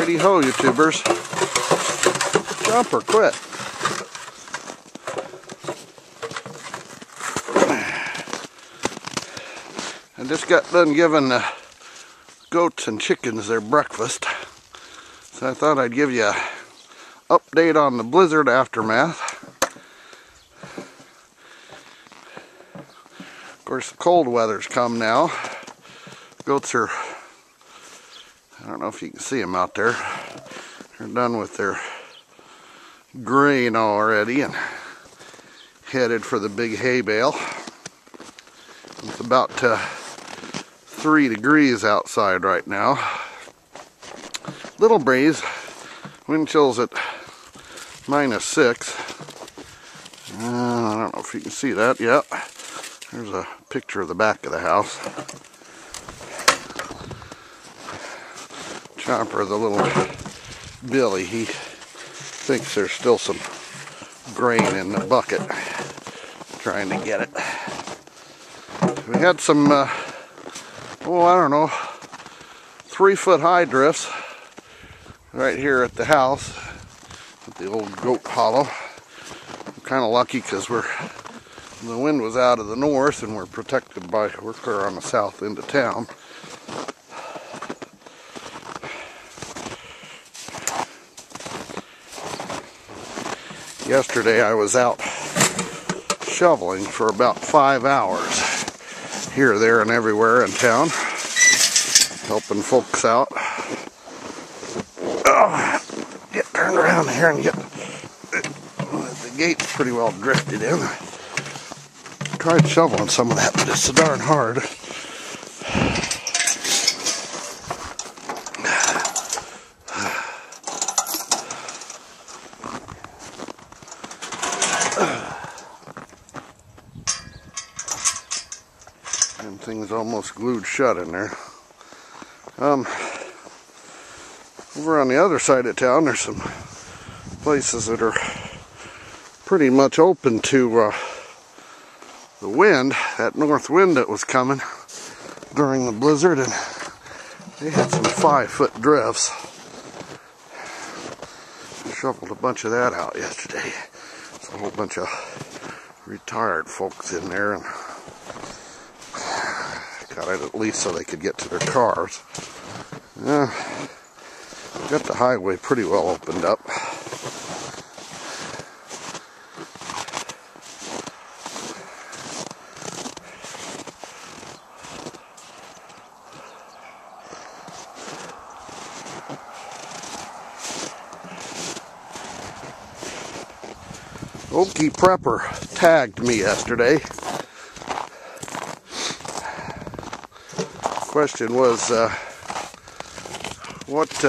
Righty ho, YouTubers. Jump or quit. I just got done giving the goats and chickens their breakfast, so I thought I'd give you an update on the blizzard aftermath. Of course, the cold weather's come now. Goats are, I don't know if you can see them out there, they're done with their grain already and headed for the big hay bale. It's about 3 degrees outside right now. Little breeze. Wind chill's at -6. I don't know if you can see that yet. There's a picture of the back of the house. Chomper, the little Billy, he thinks there's still some grain in the bucket. Trying to get it. We had some, I don't know, 3-foot high drifts right here at the house at the old goat hollow. I'm kind of lucky because the wind was out of the north and we're protected by, we're clear on the south end of town. Yesterday I was out shoveling for about 5 hours. Here, there, and everywhere in town, helping folks out. Oh, get turned around here and get the gate's pretty well drifted in. Tried shoveling some of that, but it's so darn hard. And things almost glued shut in there. Over on the other side of town, there's some places that are pretty much open to the wind, that north wind that was coming during the blizzard, and they had some 5-foot drifts. I shoveled a bunch of that out yesterday. There's a whole bunch of retired folks in there, and got it at least so they could get to their cars. Got the highway pretty well opened up. Okieprepper tagged me yesterday. Question was, what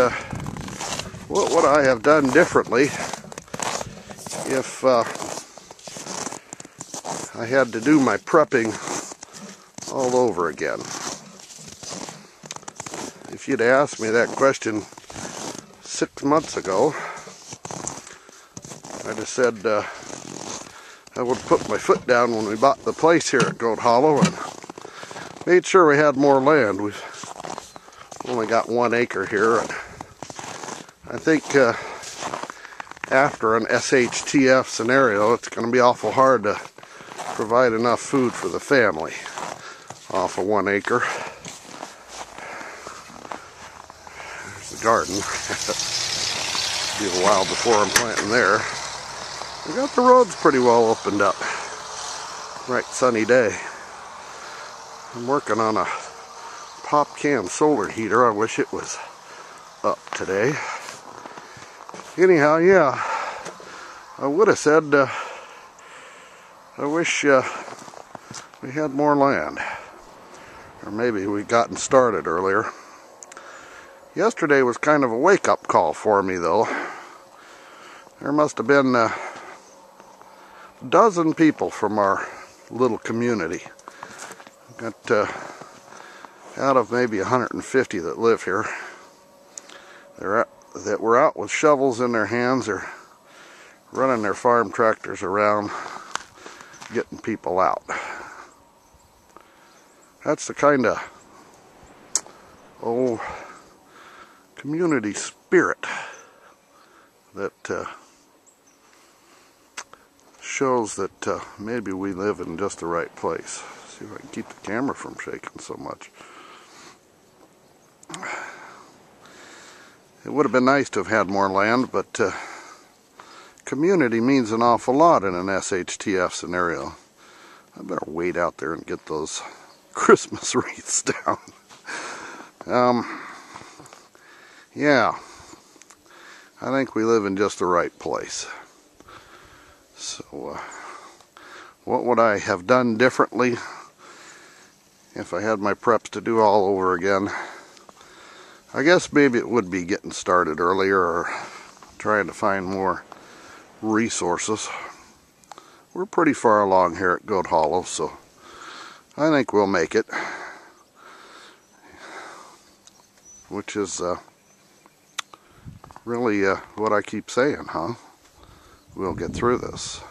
would I have done differently if I had to do my prepping all over again? If you'd asked me that question 6 months ago, I'd have said I would put my foot down when we bought the place here at Goat Hollow and made sure we had more land. We've only got 1 acre here, and I think after an SHTF scenario, it's going to be awful hard to provide enough food for the family off of 1 acre. There's the garden. Be a while before I'm planting there. We got the roads pretty well opened up. Bright sunny day. I'm working on a pop can solar heater. I wish it was up today. Anyhow, yeah, I would have said I wish we had more land, or maybe we'd gotten started earlier. Yesterday was kind of a wake-up call for me, though. There must have been a dozen people from our little community. Got out of maybe 150 that live here. That were out with shovels in their hands or running their farm tractors around getting people out. That's the kind of community spirit that shows that maybe we live in just the right place. See if I can keep the camera from shaking so much. It would have been nice to have had more land, but community means an awful lot in an SHTF scenario. I better wait out there and get those Christmas wreaths down. Yeah, I think we live in just the right place. So, what would I have done differently if I had my preps to do all over again? I guess maybe it would be getting started earlier or trying to find more resources. We're pretty far along here at Goat Hollow, so I think we'll make it. Which is really what I keep saying, huh? We'll get through this.